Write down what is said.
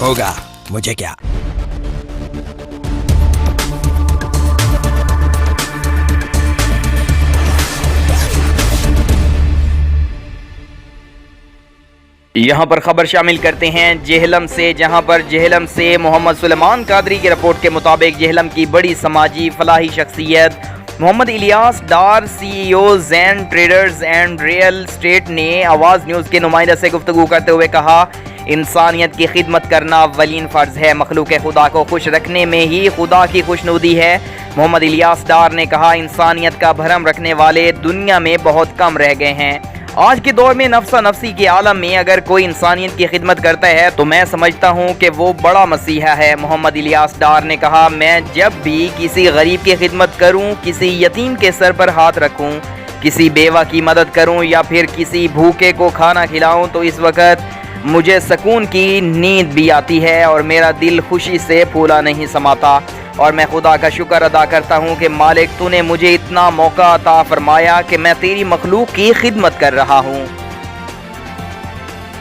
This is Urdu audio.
ہوگا مجھے کیا۔ یہاں پر خبر شامل کرتے ہیں جہلم سے، جہاں پر جہلم سے محمد سلیمان قادری کی رپورٹ کے مطابق جہلم کی بڑی سماجی فلاحی شخصیت محمد الیاس ڈار سی ای او زین ٹریڈرز اینڈ ریئل اسٹیٹ نے آواز نیوز کے نمائندہ سے گفتگو کرتے ہوئے کہا، انسانیت کی خدمت کرنا اولین فرض ہے، مخلوق خدا کو خوش رکھنے میں ہی خدا کی خوشنودی ہے۔ محمد الیاس ڈار نے کہا، انسانیت کا بھرم رکھنے والے دنیا میں بہت کم رہ گئے ہیں۔ آج کے دور میں نفسا نفسی کے عالم میں اگر کوئی انسانیت کی خدمت کرتا ہے تو میں سمجھتا ہوں کہ وہ بڑا مسیحا ہے۔ محمد الیاس ڈار نے کہا، میں جب بھی کسی غریب کی خدمت کروں، کسی یتیم کے سر پر ہاتھ رکھوں، کسی بیوہ کی مدد کروں یا پھر کسی بھوکے کو کھانا کھلاؤں تو اس وقت مجھے سکون کی نیند بھی آتی ہے اور میرا دل خوشی سے پھولا نہیں سماتا، اور میں خدا کا شکر ادا کرتا ہوں کہ مالک تو نے مجھے اتنا موقع عطا فرمایا کہ میں تیری مخلوق کی خدمت کر رہا ہوں۔